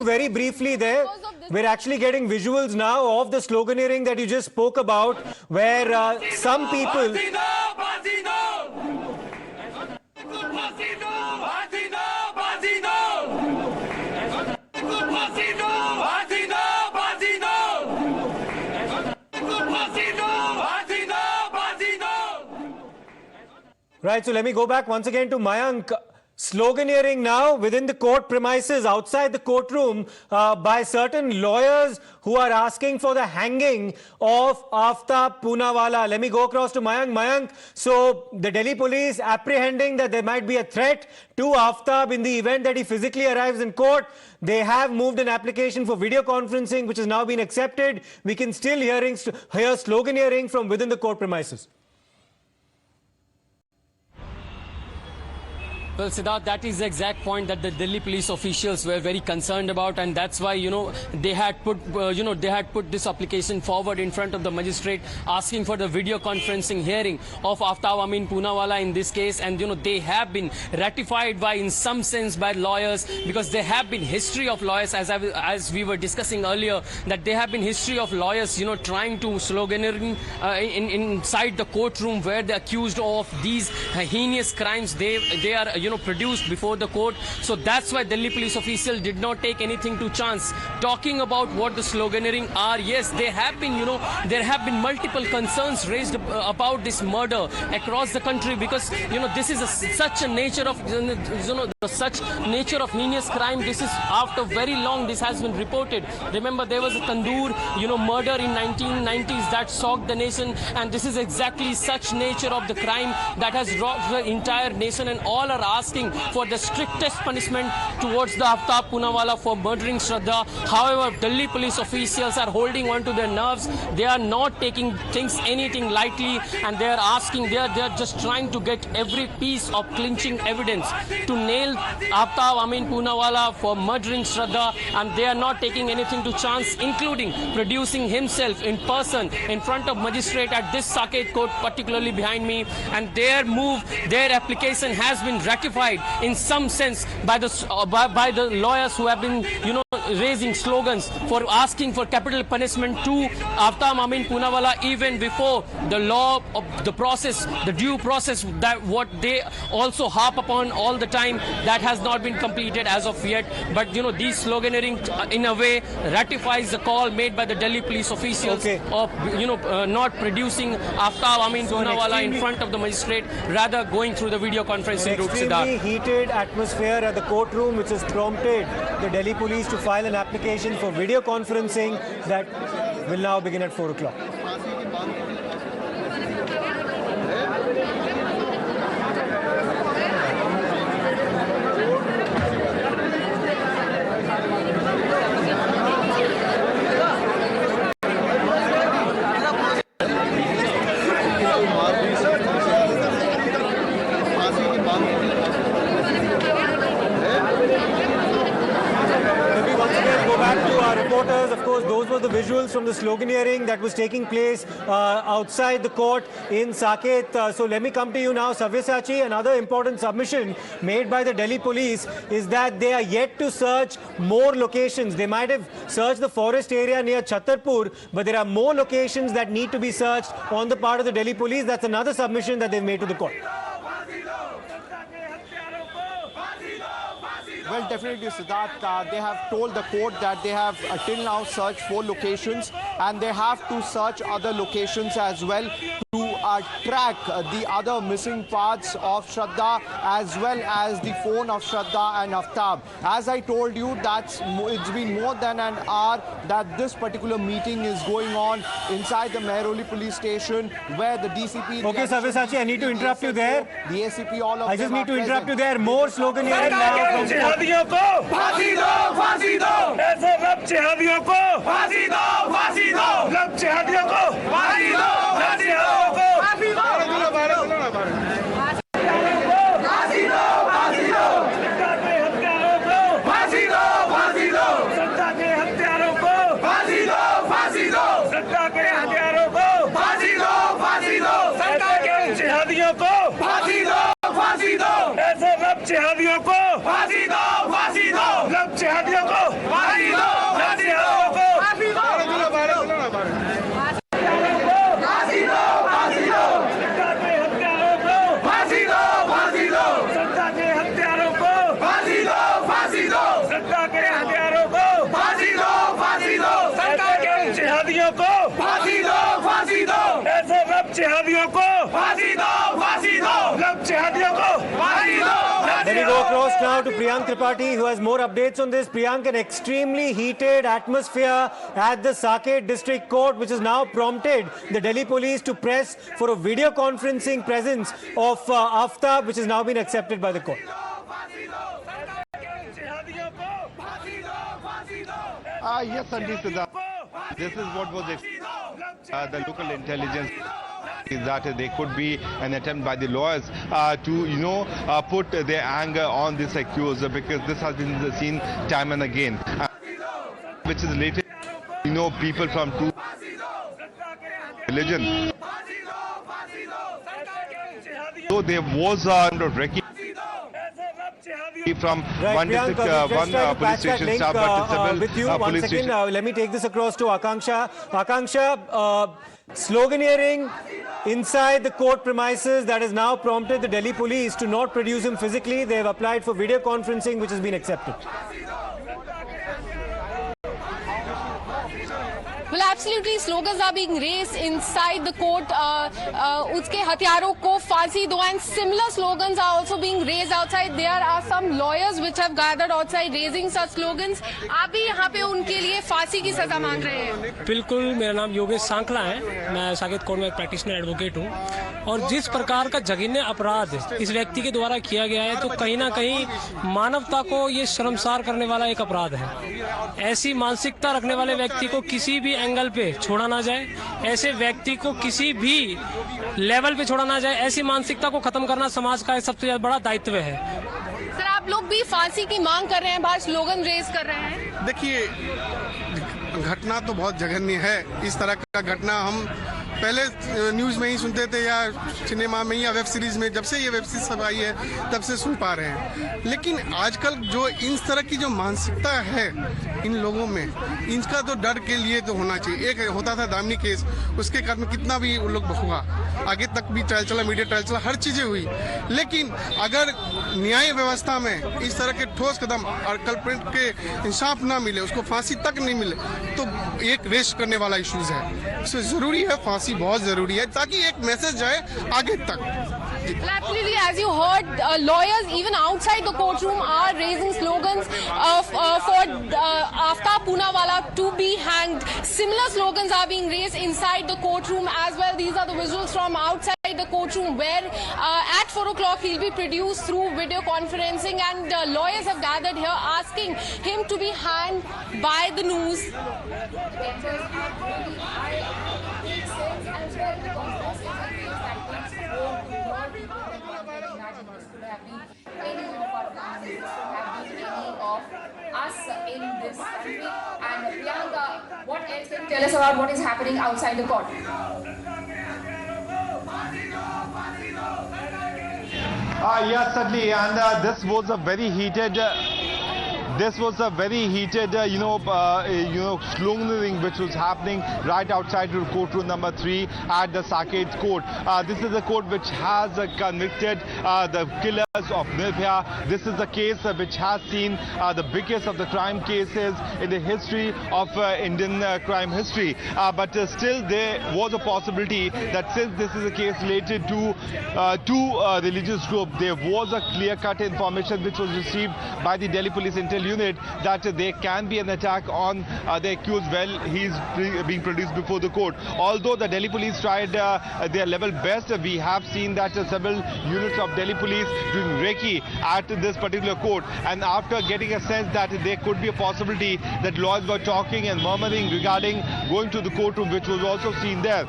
very briefly there. We're actually getting visuals now of the sloganeering that you just spoke about, where some people... Right, so let me go back once again to Mayank. Sloganeering now within the court premises, outside the courtroom, by certain lawyers who are asking for the hanging of Aaftab Poonawalla. Let me go across to Mayank. Mayank, so the Delhi police apprehending that there might be a threat to Aaftab in the event that he physically arrives in court. They have moved an application for video conferencing, which has now been accepted. We can still hear sloganeering from within the court premises. Well, Siddharth, that is the exact point that the Delhi police officials were very concerned about, and that's why, they had put this application forward in front of the magistrate, asking for the video conferencing hearing of Aaftab Amin Poonawalla in this case, and they have been ratified by, in some sense, by lawyers, because there have been history of lawyers, as we were discussing earlier, that there have been history of lawyers, trying to sloganeering inside the courtroom where they're accused of these heinous crimes. They are produced before the court. So that's why Delhi police officials did not take anything to chance. Talking about what the sloganeering are, yes, there have been multiple concerns raised about this murder across the country, because this is such a nature of such nature of heinous crime. This is after very long this has been reported. Remember, there was a Tandoor murder in 1990s that shocked the nation, and this is exactly such nature of the crime that has rocked the entire nation, and all are asking for the strictest punishment towards the Aaftab Poonawalla for murdering Shraddha. However, Delhi police officials are holding on to their nerves. They are not taking anything lightly, and they are just trying to get every piece of clinching evidence to nail Aaftab Amin Poonawalla for murdering Shraddha, and they are not taking anything to chance, including producing himself in person in front of magistrate at this Saket court, particularly behind me, and their application has been ratified in some sense by the lawyers who have been raising slogans for asking for capital punishment to Aaftab Amin Poonawalla even before the law of the process, the due process, that what they also harp upon all the time, that has not been completed as of yet. But these sloganeering in a way ratifies the call made by the Delhi police officials of not producing Aaftab Amin Poonawalla in front of the magistrate, rather going through the video conferencing route. Extremely heated atmosphere at the courtroom, which has prompted the Delhi police to file an application for video conferencing that will now begin at 4 o'clock. Reporters, of course, those were the visuals from the sloganeering that was taking place outside the court in Saket. So let me come to you now, Sabyasachi. Another important submission made by the Delhi police is that they are yet to search more locations. They might have searched the forest area near Chhatarpur, but there are more locations that need to be searched on the part of the Delhi police. That's another submission that they've made to the court. Well, definitely, Siddharth, they have told the court that they have till now searched 4 locations, and they have to search other locations as well to track the other missing parts of Shraddha, as well as the phone of Shraddha and Aaftab. As I told you, it's been more than an hour that this particular meeting is going on inside the Mehrauli police station, where the DCP... Okay, Sabyasachi, I need to interrupt you there. The ACP, all of them I just need to interrupt you present. there. More sloganeering now from... फांसी दो फांसी दो ऐसे लब जिहादियों को फांसी दो लब जिहादियों को फांसी दो जिहादियों को फांसी दो सत्ता के हत्यारों को फांसी दो सत्ता के हत्यारों को फांसी दो सत्ता के जिहादियों को फांसी दो ऐसे लब जिहादियों को फांसी दो लब जिहादियों को जिहादियों को फांसी दो, फांसी दो। ऐसे लब जिहादियों को फांसी दो, फांसी दो। लब जिहादियों को फांसी दो। Let me go across now to Priyank Tripathi, who has more updates on this. Priyank, an extremely heated atmosphere at the Saket District Court, which has now prompted the Delhi police to press for a video conferencing presence of Aaftab, which has now been accepted by the court. Yes, Sandeep, this is what was the local intelligence is that there could be an attempt by the lawyers to, put their anger on this accused, because this has been seen time and again, which is related, people from two religions. So there was recce from one district, one police station staff, but several with you police once again. stations. Let me take this across to Akanksha. Akanksha, sloganeering inside the court premises that has now prompted the Delhi police to not produce him physically. They have applied for video conferencing, which has been accepted. Well, absolutely, slogans are being raised inside the court. Uske hatyaron ko फांसी दो, and similar slogans are also being raised outside. There are some lawyers which have gathered outside raising such slogans. आप भी यहाँ पे उनके लिए फांसी की सजा मांग रहे हैं? बिल्कुल, मेरा नाम योगेश सांकला है। मैं साकेत कोर्ट में एक प्रैक्टिशनर एडवोकेट हूँ, और जिस प्रकार का जघन्य अपराध इस व्यक्ति के द्वारा किया गया है, तो कहीं ना कहीं मानवता को ये शर्मसार करने वाला एक अपराध है। ऐसी मानसिकता रखने वाले व्यक्ति को किसी भी एंगल पे छोड़ा ना जाए, ऐसे व्यक्ति को किसी भी लेवल पे छोड़ा ना जाए। ऐसी मानसिकता को खत्म करना समाज का सबसे बड़ा दायित्व है। सर, आप लोग भी फांसी की मांग कर रहे हैं, बाहर स्लोगन रेज कर रहे हैं। देखिए, घटना तो बहुत जघन्य है। इस तरह का घटना हम पहले न्यूज में ही सुनते थे, या सिनेमा में, या वेब सीरीज में। जब से ये वेब सीरीज सब आई है तब से सुन पा रहे हैं। लेकिन आजकल जो इस तरह की जो मानसिकता है इन लोगों में, इनका तो डर के लिए तो होना चाहिए। एक होता था दामिनी केस, उसके कारण कितना भी उन लोग हुआ, आगे तक भी ट्रायल चला, मीडिया ट्रायल चला, हर चीजें हुई। लेकिन अगर न्याय व्यवस्था में इस तरह के ठोस कदम और कल्प्रिट के इंसाफ ना मिले, उसको फांसी तक नहीं मिले, तो एक रेस्ट करने वाला इश्यूज है। इससे जरूरी है, फांसी बहुत जरूरी है, ताकि एक मैसेज जाए आगे तक। Absolutely, as you heard, lawyers even outside the courtroom are raising slogans for Aaftab Poonawalla to be hanged. Similar slogans are being raised inside the courtroom as well. These are the visuals from outside the courtroom, where at 4 o'clock he'll be produced through video conferencing, and lawyers have gathered here asking him to be hanged by the noose. In this country. And Priyanka, what else can you tell us about what is happening outside the court? Yes, certainly, and this was a very heated. Sloganeering which was happening right outside the courtroom number 3 at the Saket court. This is a court which has convicted the killers of Nirbhaya. This is the case which has seen the biggest of the crime cases in the history of Indian crime history. But still there was a possibility that since this is a case related to two religious groups, there was a clear-cut information which was received by the Delhi Police Intel Unit that there can be an attack on the accused while he is being produced before the court. Although the Delhi Police tried their level best, we have seen that several units of Delhi Police doing recce at this particular court, and after getting a sense that there could be a possibility that lawyers were talking and murmuring regarding going to the courtroom, which was also seen there.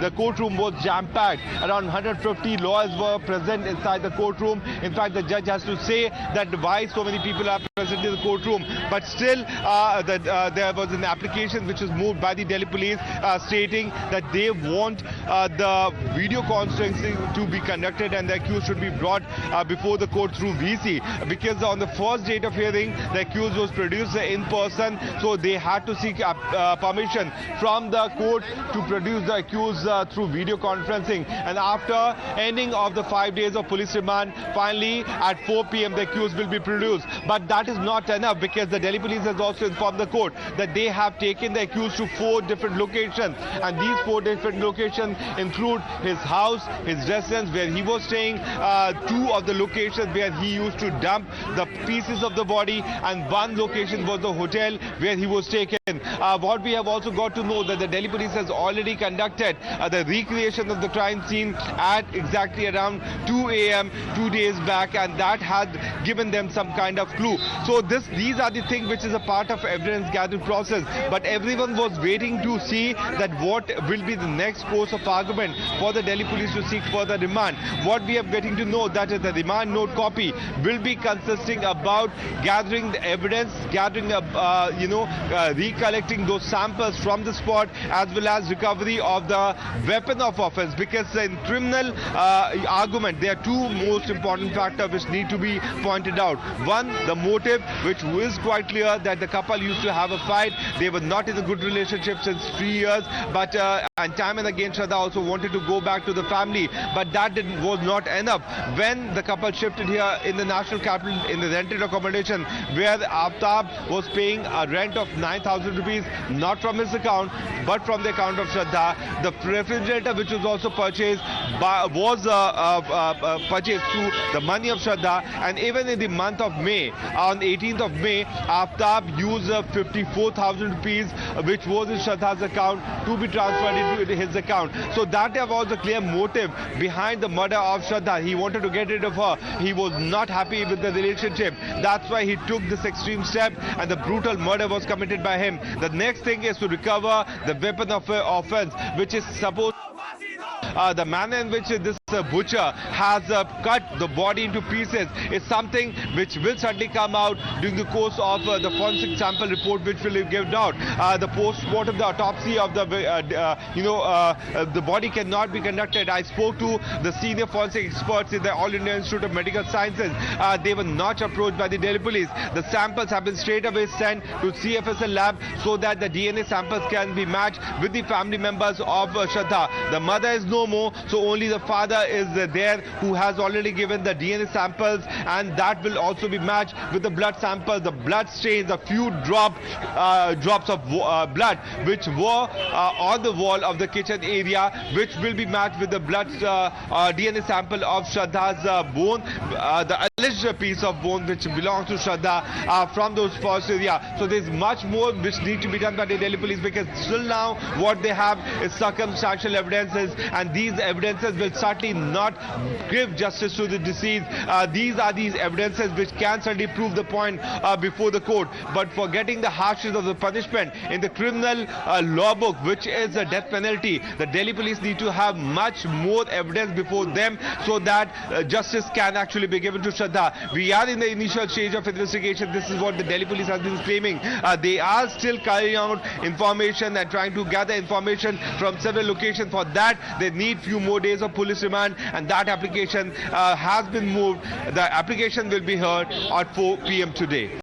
The courtroom was jam-packed. Around 150 lawyers were present inside the courtroom. In fact, the judge has to say that why so many people are present in the courtroom, but still there was an application which was moved by the Delhi Police stating that they want the video conferencing to be conducted and the accused should be brought before the court through VC, because on the first date of hearing the accused was produced in person, so they had to seek permission from the court to produce the accused through video conferencing. And after ending of the 5 days of police remand, finally at 4 p.m. the accused will be produced. But that is not enough, because the Delhi police has also informed the court that they have taken the accused to 4 different locations, and these 4 different locations include his house, his residence where he was staying, 2 of the locations where he used to dump the pieces of the body, and 1 location was the hotel where he was taken. What we have also got to know that the Delhi police has already conducted the recreation of the crime scene at exactly around 2 a.m. 2 days back, and that had given them some kind of clue. So these are the things which is a part of evidence gathering process, but everyone was waiting to see that what will be the next course of argument for the Delhi police to seek further remand. What we are getting to know that is the remand note copy will be consisting about gathering the evidence, gathering recollecting those samples from the spot, as well as recovery of the weapon of offense, because in criminal argument there are 2 most important factors which need to be pointed out. One, the motive, which is quite clear that the couple used to have a fight. They were not in a good relationship since 3 years, but and time and again Shraddha also wanted to go back to the family, but that was not enough. When the couple shifted here in the national capital in the rented accommodation, where Aaftab was paying a rent of 9,000 rupees, not from his account but from the account of Shraddha, the refrigerator which was also purchased purchased through the money of Shraddha. And even in the month of May, on 18th of May, Aaftab used 54,000 rupees which was in Shraddha's account to be transferred into his account. So that was a clear motive behind the murder of Shraddha. He wanted to get rid of her. He was not happy with the relationship. That's why he took this extreme step, and the brutal murder was committed by him. The next thing is to recover the weapon of offense, which is supposed the manner in which this butcher has cut the body into pieces is something which will certainly come out during the course of the forensic sample report which will be given out. The post-mortem, the autopsy of the the body cannot be conducted. I spoke to the senior forensic experts in the All India Institute of Medical Sciences. They were not approached by the Delhi police. The samples have been straight away sent to CFSL lab so that the DNA samples can be matched with the family members of Shraddha. The mother is no more, so only the father is there, who has already given the DNA samples, and that will also be matched with the blood sample. The blood stains, a few drops of blood which were on the wall of the kitchen area, which will be matched with the blood DNA sample of Shraddha's bone, the alleged piece of bone which belongs to Shraddha from those forest area. So there's much more which need to be done by the Delhi police, because still now what they have is circumstantial evidences, and these evidences will certainly not give justice to the deceased. These are these evidences which can certainly prove the point before the court, but for getting the harshness of the punishment in the criminal law book, which is a death penalty, the Delhi police need to have much more evidence before them so that justice can actually be given to Shraddha. We are in the initial stage of investigation. This is what the Delhi police has been claiming. They are still carrying out information and trying to gather information from several locations. For that, they need few more days of police remand, and that application has been moved. The application will be heard at 4 p.m. today.